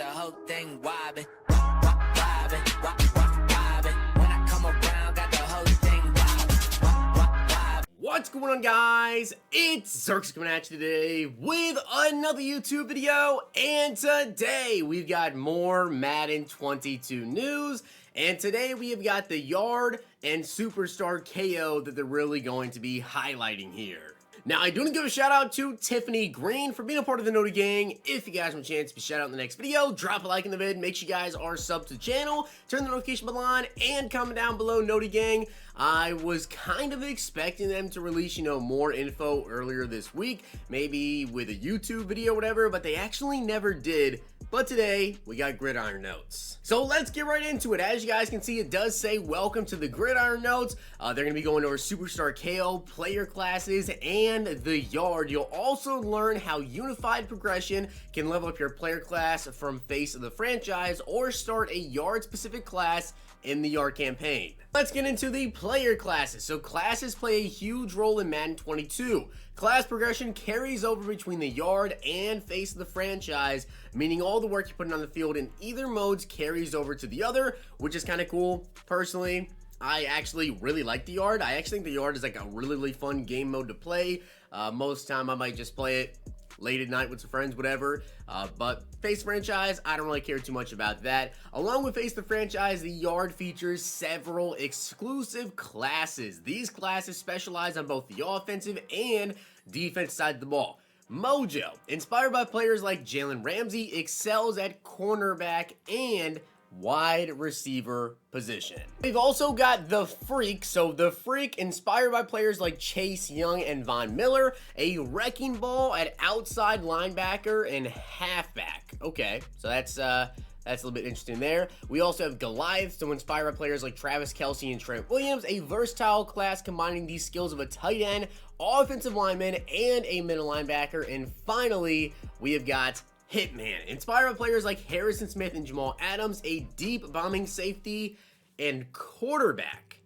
the whole thing wobbin', wobbin', wobbin'. When I come around, got the whole thing wobbin'. What's going on, guys? It's Zirksee coming at you today with another YouTube video, and today we've got more Madden 22 news, and today we have got the Yard and Superstar KO that they're really going to be highlighting here. Now, I do want to give a shout out to Tiffany Green for being a part of the Noti Gang. If you guys want a chance to be shout out in the next video, drop a like in the vid, make sure you guys are subbed to the channel, turn the notification bell on, and comment down below Noti Gang. I was kind of expecting them to release, more info earlier this week, maybe with a YouTube video or whatever, but they actually never did. But today, we got Gridiron Notes. So let's get right into it. As you guys can see, it does say welcome to the Gridiron Notes. They're going to be going over Superstar KO, player classes, and the Yard. You'll also learn how Unified Progression can level up your player class from Face of the Franchise or start a Yard-specific class in the Yard campaign. Let's get into the player classes. So classes play a huge role in Madden 22. Class progression carries over between the Yard and Face of the Franchise, meaning all the work you're putting on the field in either modes carries over to the other, which is kind of cool. Personally, I actually really like the Yard. I actually think the Yard is like a really fun game mode to play. Most of the time I might just play it late at night with some friends, whatever. But Face Franchise, I don't really care too much about that. Along with Face the Franchise, the Yard features several exclusive classes. These classes specialize on both the offensive and defense side of the ball. Mojo, inspired by players like Jalen Ramsey, excels at cornerback and wide receiver position. We've also got the Freak. So the Freak, inspired by players like Chase Young and Von Miller, a wrecking ball at outside linebacker and halfback. Okay, so that's a little bit interesting there. We also have Goliath, so inspired by players like Travis Kelce and Trent Williams, a versatile class combining these skills of a tight end, offensive lineman, and a middle linebacker. And finally, we have got Hitman, inspired by players like Harrison Smith and Jamal Adams, a deep bombing safety and quarterback.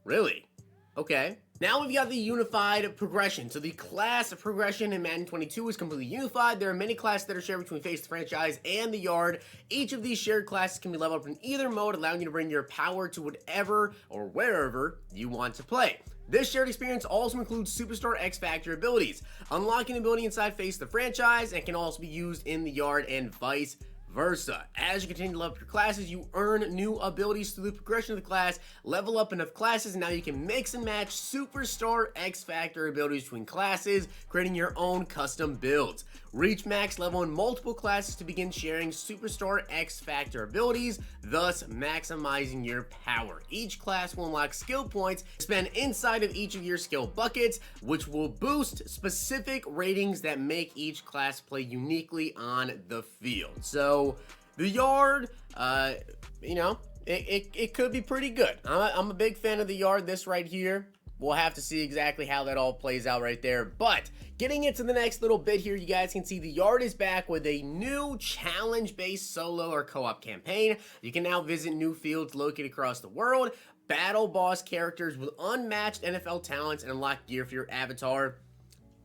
Really? Okay. Now we've got the unified progression. So the class progression in Madden 22 is completely unified. There are many classes that are shared between Face the Franchise and the Yard. Each of these shared classes can be leveled up in either mode, allowing you to bring your power to whatever or wherever you want to play. This shared experience also includes Superstar X Factor abilities, unlocking ability inside Face the Franchise, and can also be used in the Yard and vice versa. As you continue to level up your classes, you earn new abilities through the progression of the class, level up enough classes, and now you can mix and match Superstar X Factor abilities between classes, creating your own custom builds. Reach max level in multiple classes to begin sharing Superstar X Factor abilities, thus maximizing your power. Each class will unlock skill points spent inside of each of your skill buckets, which will boost specific ratings that make each class play uniquely on the field. So the Yard, it could be pretty good. I'm a big fan of the Yard. This right here, we'll have to see exactly how that all plays out right there. But getting into the next little bit here, you guys can see the Yard is back with a new challenge-based solo or co-op campaign. You can now visit new fields located across the world, battle boss characters with unmatched NFL talents, and unlock gear for your avatar.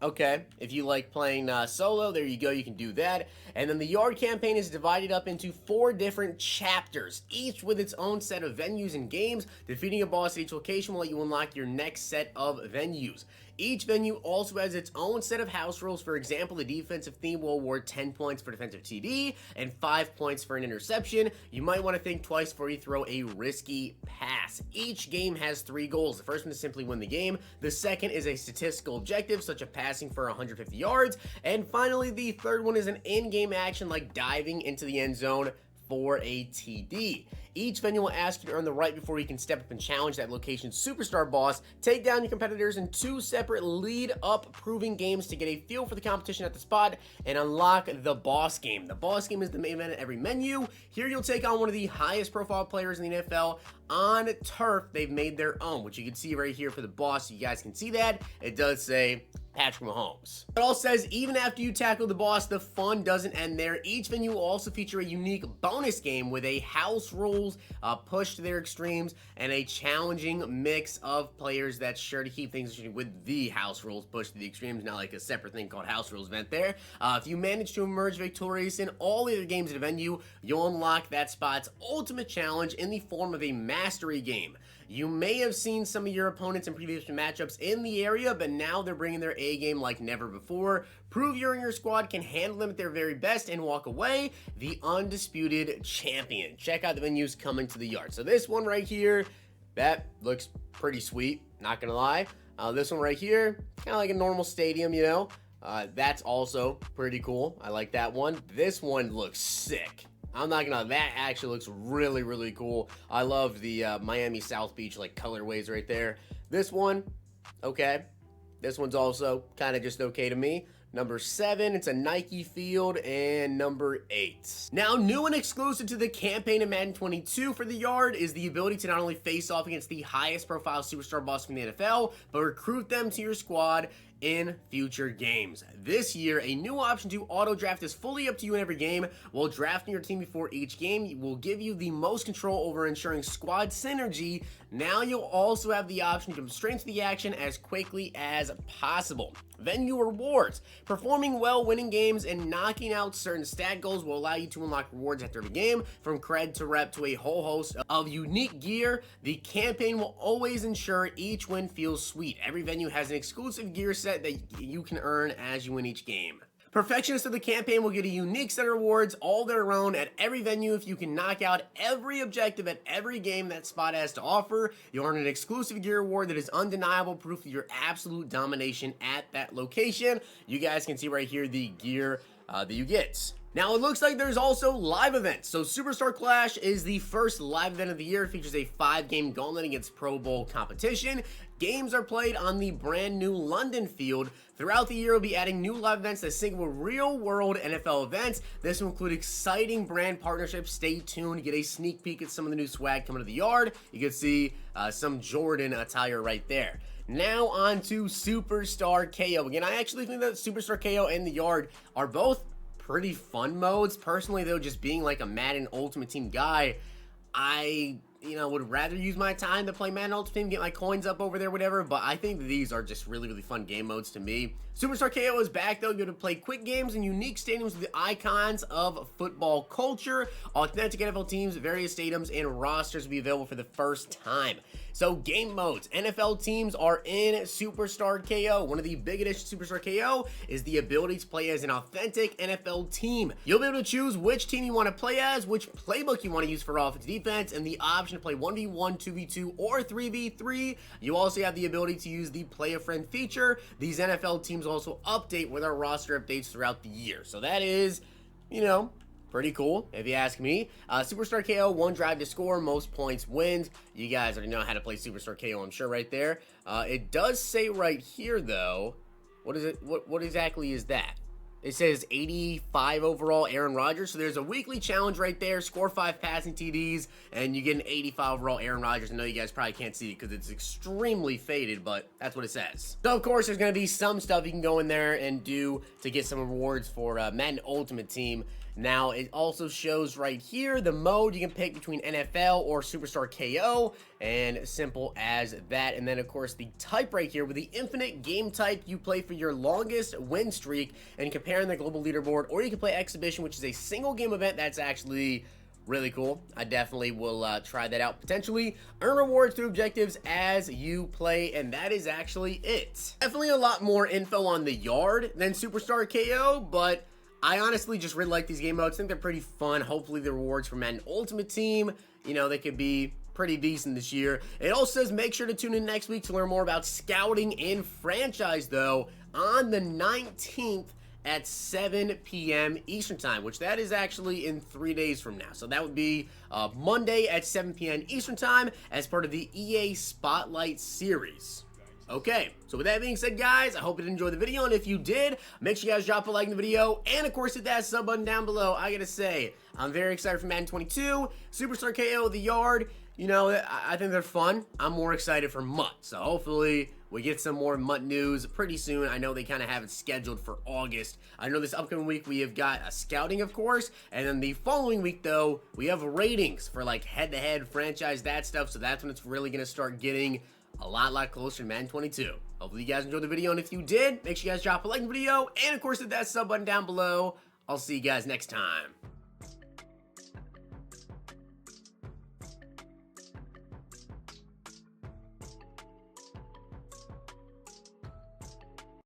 Okay, if you like playing solo, there you go, you can do that. And then the Yard campaign is divided up into 4 different chapters, each with its own set of venues and games. Defeating a boss at each location will let you unlock your next set of venues. Each venue also has its own set of house rules. For example, the defensive theme will award 10 points for defensive TD and 5 points for an interception. You might want to think twice before you throw a risky pass. Each game has 3 goals. The first one is simply win the game. The second is a statistical objective, such as passing for 150 yards. And finally, the third one is an in-game action like diving into the end zone for a TD. Each venue will ask you to earn the right before you can step up and challenge that location's superstar boss, take down your competitors in 2 separate lead-up proving games to get a feel for the competition at the spot, and unlock the boss game. The boss game is the main event at every menu. Here you'll take on one of the highest profile players in the NFL on turf they've made their own, which you can see right here for the boss. You guys can see that. It does say Patrick Mahomes. It all says even after you tackle the boss, the fun doesn't end there. Each venue will also feature a unique bonus game with a house rule rules pushed to their extremes, and a challenging mix of players that's sure to keep things interesting with the house rules pushed to the extremes, not like a separate thing called house rules event there. If you manage to emerge victorious in all the other games at the venue, you'll unlock that spot's ultimate challenge in the form of a mastery game. You may have seen some of your opponents in previous matchups in the area, but now they're bringing their A game like never before. Prove you and your squad can handle them at their very best and walk away the undisputed champion. Check out the venues coming to the yard. So this one right here, that looks pretty sweet, not gonna lie. This one right here, kind of like a normal stadium, you know. That's also pretty cool. I like that one. This one looks sick. I'm not gonna lie, that actually looks really, really cool. I love the Miami South Beach like colorways right there. This one, okay. This one's also kind of just okay to me. Number 7, it's a Nike field, and number 8. Now, new and exclusive to the campaign in Madden 22 for the yard is the ability to not only face off against the highest profile superstar boss from the NFL, but recruit them to your squad in future games. This year, a new option to auto draft is fully up to you in every game. While drafting your team before each game will give you the most control over ensuring squad synergy, now you'll also have the option to come straight into the action as quickly as possible. Venue rewards. Performing well, winning games, and knocking out certain stat goals will allow you to unlock rewards after every game, from cred to rep to a whole host of unique gear. The campaign will always ensure each win feels sweet. Every venue has an exclusive gear set that you can earn as you win each game. Perfectionists of the campaign will get a unique set of rewards all their own at every venue. If you can knock out every objective at every game that spot has to offer, you'll earn an exclusive gear reward that is undeniable proof of your absolute domination at that location. You guys can see right here the gear that you get. Now, it looks like there's also live events. So Superstar Clash is the first live event of the year. It features a 5-game gauntlet against Pro Bowl competition. Games are played on the brand new London field. Throughout the year, we'll be adding new live events that sync with real-world NFL events. This will include exciting brand partnerships. Stay tuned to get a sneak peek at some of the new swag coming to the yard. You can see some Jordan attire right there. Now on to Superstar KO. Again, I actually think that Superstar KO and the yard are both pretty fun modes. Personally, though, just being like a Madden Ultimate Team guy, I would rather use my time to play Madden Ultimate Team, get my coins up over there, whatever, but I think these are just really, really fun game modes to me. Superstar KO is back, though. You're going to play quick games in unique stadiums with the icons of football culture. Authentic NFL teams, various stadiums, and rosters will be available for the first time. So, game modes. NFL teams are in Superstar KO. One of the big additions to Superstar KO is the ability to play as an authentic NFL team. You'll be able to choose which team you want to play as, which playbook you want to use for offense defense, and the option to play 1v1, 2v2, or 3v3. You also have the ability to use the Play a Friend feature. These NFL teams also update with our roster updates throughout the year. So that is, pretty cool, if you ask me. Superstar KO, 1 drive to score, most points wins. You guys already know how to play Superstar KO, I'm sure, right there. It does say right here, though, what is it? What exactly is that? It says 85 overall Aaron Rodgers. So there's a weekly challenge right there. Score 5 passing TDs, and you get an 85 overall Aaron Rodgers. I know you guys probably can't see it because it's extremely faded, but that's what it says. So, of course, there's going to be some stuff you can go in there and do to get some rewards for Madden Ultimate Team. Now, it also shows right here the mode you can pick between NFL or Superstar KO, and simple as that. And then, of course, the type right here with the infinite game type you play for your longest win streak and comparing the global leaderboard, or you can play Exhibition, which is a single game event that's actually really cool. I definitely will try that out potentially. Earn rewards through objectives as you play, and that is actually it. Definitely a lot more info on the yard than Superstar KO, but I honestly just really like these game modes. I think they're pretty fun. Hopefully the rewards for Madden Ultimate Team, they could be pretty decent this year. It also says make sure to tune in next week to learn more about scouting in franchise, though, on the 19th at 7 p.m. Eastern Time, which that is actually in 3 days from now. So that would be Monday at 7 p.m. Eastern Time as part of the EA Spotlight series. Okay, so with that being said, guys, I hope you enjoyed the video, and if you did, make sure you guys drop a like in the video, and of course hit that sub button down below. I gotta say, I'm very excited for Madden 22, Superstar KO, The Yard. You know, I think they're fun. I'm more excited for MUT, so hopefully we get some more MUT news pretty soon. I know they kind of have it scheduled for August. I know this upcoming week we have got a scouting, of course, and then the following week, though, we have ratings for, like, head-to-head, franchise, that stuff, so that's when it's really going to start getting a lot closer to Madden 22. Hopefully you guys enjoyed the video, and if you did, make sure you guys drop a like in the video, and of course hit that sub button down below. I'll see you guys next time.